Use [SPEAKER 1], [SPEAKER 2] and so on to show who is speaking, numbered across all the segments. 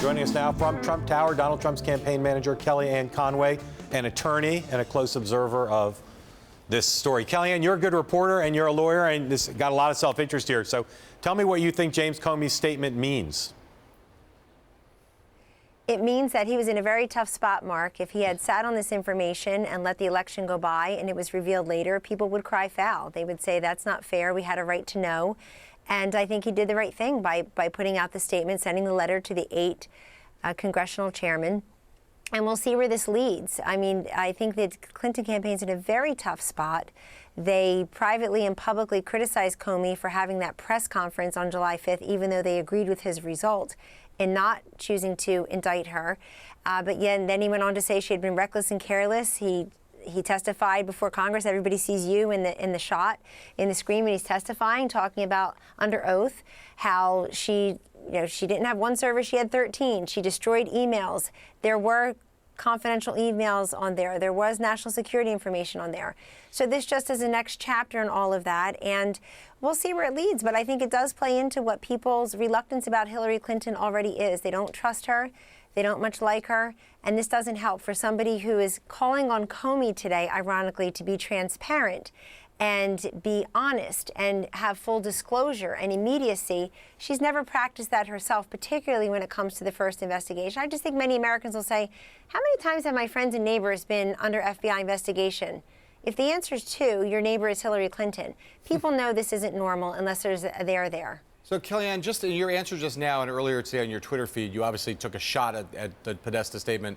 [SPEAKER 1] Joining us now from Trump Tower, Donald Trump's campaign manager, Kellyanne Conway, an attorney and a close observer of this story. Kellyanne, you're a good reporter and you're a lawyer, and this got a lot of self-interest here. So tell me what you think James Comey's statement means.
[SPEAKER 2] It means that he was in a very tough spot, Mark. If he had sat on this information and let the election go by and it was revealed later, people would cry foul. They would say, that's not fair. We had a right to know. And I think he did the right thing by putting out the statement, sending the letter to the 8 congressional chairmen. And we'll see where this leads. I mean, I think the Clinton campaign's in a very tough spot. They privately and publicly criticized Comey for having that press conference on July 5th, even though they agreed with his result in not choosing to indict her. But then he went on to say she had been reckless and careless. He testified before Congress. Everybody sees you in the shot, in the screen when he's testifying, talking about under oath how she didn't have one server, she had 13. She destroyed emails. There were confidential emails on there. There was national security information on there. So this just is the next chapter in all of that, and we'll see where it leads. But I think it does play into what people's reluctance about Hillary Clinton already is. They don't trust her. They don't much like her, and this doesn't help for somebody who is calling on Comey today, ironically, to be transparent and be honest and have full disclosure and immediacy. She's never practiced that herself, particularly when it comes to the first investigation. I just think many Americans will say, how many times have my friends and neighbors been under FBI investigation? If the answer is 2, your neighbor is Hillary Clinton. People know this isn't normal unless there's a there.
[SPEAKER 3] So, Kellyanne, just in your answer just now and earlier today on your Twitter feed, you obviously took a shot at the Podesta statement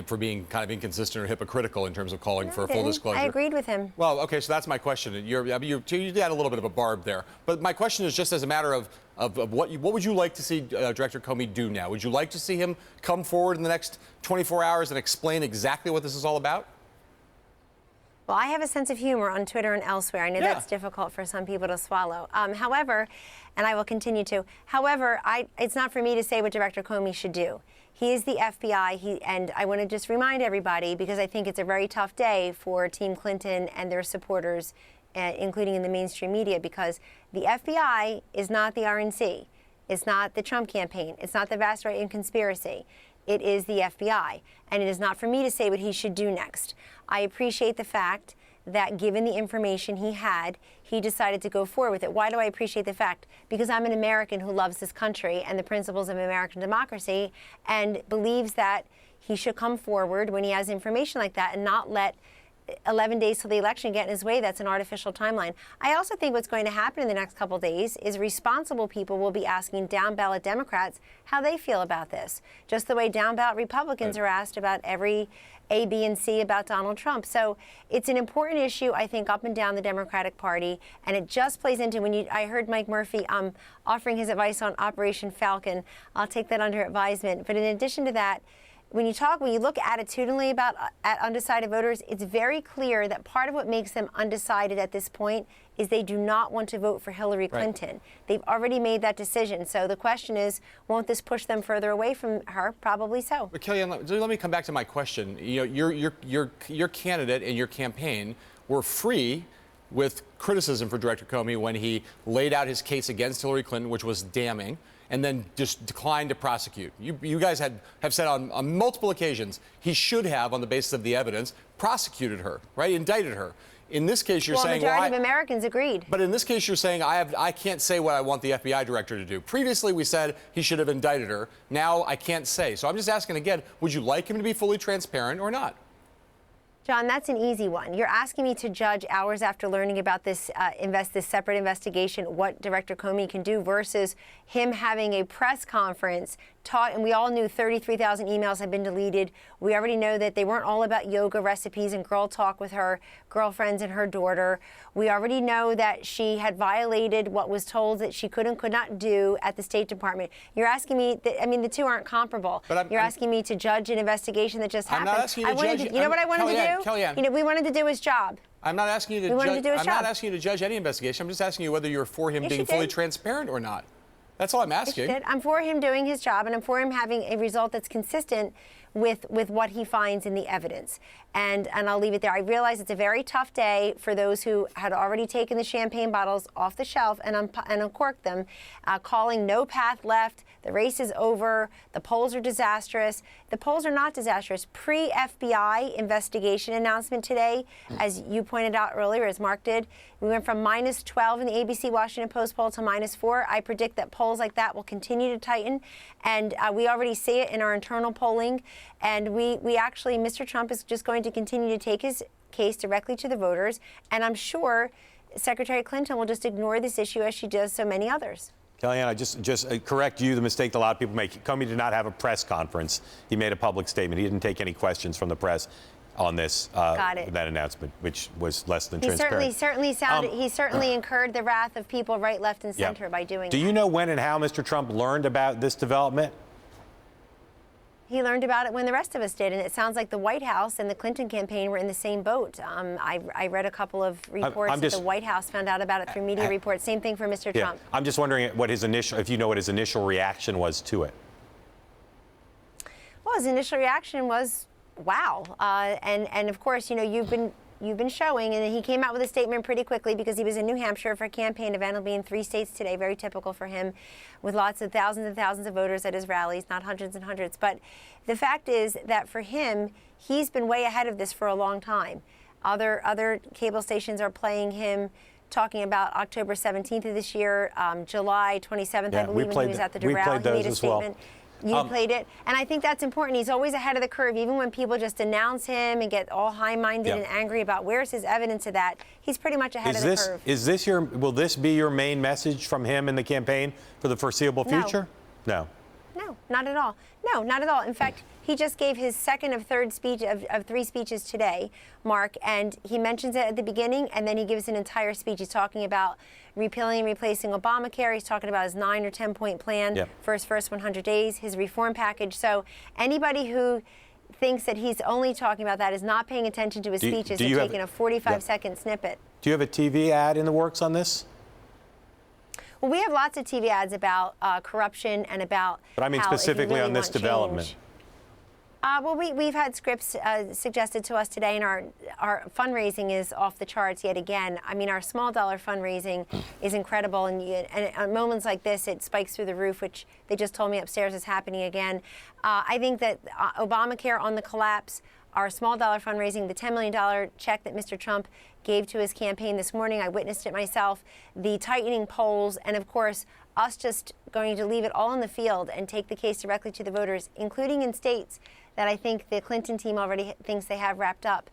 [SPEAKER 3] for being kind of inconsistent or hypocritical in terms of calling for a full disclosure.
[SPEAKER 2] I agreed with him.
[SPEAKER 3] Well, okay, so that's my question. You had a little bit of a barb there. But my question is just as a matter of what would you like to see Director Comey do now? Would you like to see him come forward in the next 24 hours and explain exactly what this is all about?
[SPEAKER 2] Well, I have a sense of humor on Twitter and elsewhere. I know that's difficult for some people to swallow. However, and I will continue to, it's not for me to say what Director Comey should do. He is the FBI, and I want to just remind everybody, because I think it's a very tough day for Team Clinton and their supporters, including in the mainstream media, because the FBI is not the RNC. It's not the Trump campaign. It's not the vast right-wing conspiracy. It is the FBI, and it is not for me to say what he should do next. I appreciate the fact that given the information he had, he decided to go forward with it. Why do I appreciate the fact? Because I'm an American who loves this country and the principles of American democracy and believes that he should come forward when he has information like that and not let 11 days till the election get in his way. That's an artificial timeline. I also think what's going to happen in the next couple of days is responsible people will be asking down-ballot Democrats how they feel about this, just the way down-ballot Republicans are asked about every A, B, and C about Donald Trump. So it's an important issue, I think, up and down the Democratic Party, and it just plays into I heard Mike Murphy offering his advice on Operation Falcon. I'll take that under advisement. But in addition to that, when you look attitudinally at undecided voters, it's very clear that part of what makes them undecided at this point is they do not want to vote for Hillary Clinton. Right. They've already made that decision. So the question is, won't this push them further away from her? Probably so.
[SPEAKER 3] But Kellyanne, let me come back to my question. You know, your candidate and your campaign were free with criticism for Director Comey when he laid out his case against Hillary Clinton, which was damning, and then just declined to prosecute. You guys have said on multiple occasions he should have, on the basis of the evidence, prosecuted her, right? Indicted her. In this case, you're saying,
[SPEAKER 2] the majority of Americans agreed.
[SPEAKER 3] But in this case, you're saying I can't say what I want the FBI director to do. Previously, we said he should have indicted her. Now I can't say. So I'm just asking again, would you like him to be fully transparent or not?
[SPEAKER 2] John, that's an easy one. You're asking me to judge hours after learning about this separate investigation, what Director Comey can do versus him having a press conference. And we all knew 33,000 emails had been deleted. We already know that they weren't all about yoga recipes and girl talk with her girlfriends and her daughter. We already know that she had violated what was told that she could not do at the State Department. You're asking me, the two aren't comparable. You're asking me to judge an investigation that just happened.
[SPEAKER 3] I'm not asking you to judge.
[SPEAKER 2] You know what I wanted to do?
[SPEAKER 3] Kellyanne.
[SPEAKER 2] We wanted to do his job.
[SPEAKER 3] I'm not asking you to judge. I'm not asking you to judge any investigation. I'm just asking you whether you're for him being fully transparent or not. That's all I'm asking.
[SPEAKER 2] I'm for him doing his job, and I'm for him having a result that's consistent with what he finds in the evidence. And I'll leave it there. I realize it's a very tough day for those who had already taken the champagne bottles off the shelf and uncorked them, calling no path left. The race is over. The polls are disastrous. The polls are not disastrous. Pre-FBI investigation announcement today, as you pointed out earlier, as Mark did, we went from -12 in the ABC Washington Post poll to -4. I predict that polls like that will continue to tighten, and we already see it in our internal polling. And we actually, Mr. Trump is just going to continue to take his case directly to the voters, and I'm sure Secretary Clinton will just ignore this issue as she does so many others.
[SPEAKER 1] Kellyanne, I just correct you, the mistake that a lot of people make. Comey did not have a press conference. He made a public statement. He didn't take any questions from the press on this that announcement, which was less than transparent.
[SPEAKER 2] He certainly incurred the wrath of people right, left, and center by doing that.
[SPEAKER 1] Do you know when and how Mr. Trump learned about this development?
[SPEAKER 2] He learned about it when the rest of us did, and it sounds like the White House and the Clinton campaign were in the same boat. I read a couple of reports that the White House found out about it through media reports. Same thing for Mr. Trump.
[SPEAKER 1] I'm just wondering if you know what his initial reaction was to it.
[SPEAKER 2] Well, his initial reaction was, wow. And of course, you know, you've been showing, and he came out with a statement pretty quickly because he was in New Hampshire for a campaign event. He'll be in 3 states today, very typical for him, with lots of thousands and thousands of voters at his rallies, not hundreds and hundreds. But the fact is that for him, he's been way ahead of this for a long time. Other cable stations are playing him talking about October 17th of this year, July 27th, I believe, when he was at the Doral. He made a statement. You played it. And I think that's important. He's always ahead of the curve. Even when people just denounce him and get all high-minded and angry about where's his evidence of that, he's pretty much ahead of the curve.
[SPEAKER 1] Will this be your main message from him in the campaign for the foreseeable future? No.
[SPEAKER 2] No, not at all. No, not at all. In fact, he just gave his second of 3 speeches today, Mark, and he mentions it at the beginning, and then he gives an entire speech. He's talking about repealing and replacing Obamacare. He's talking about his 9 or 10-point plan for his first 100 days, his reform package. So anybody who thinks that he's only talking about that is not paying attention to his speeches and taking a 45-second snippet.
[SPEAKER 1] Do you have a TV ad in the works on this?
[SPEAKER 2] Well, we have lots of TV ads about corruption and about.
[SPEAKER 1] But I mean specifically on this development.
[SPEAKER 2] Well, we've had scripts suggested to us today, and our fundraising is off the charts yet again. I mean, our small dollar fundraising is incredible, and at moments like this, it spikes through the roof, which they just told me upstairs is happening again. I think that Obamacare on the collapse, our small dollar fundraising, the $10 million check that Mr. Trump gave to his campaign this morning, I witnessed it myself, the tightening polls, and of course, us just going to leave it all in the field and take the case directly to the voters, including in states that I think the Clinton team already thinks they have wrapped up.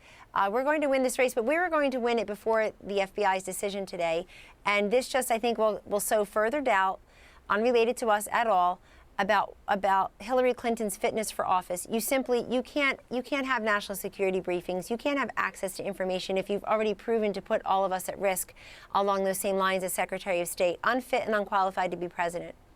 [SPEAKER 2] We're going to win this race, but we were going to win it before the FBI's decision today. And this just, I think, will sow further doubt, unrelated to us at all, about Hillary Clinton's fitness for office. You can't have national security briefings. You can't have access to information if you've already proven to put all of us at risk along those same lines as Secretary of State, unfit and unqualified to be president.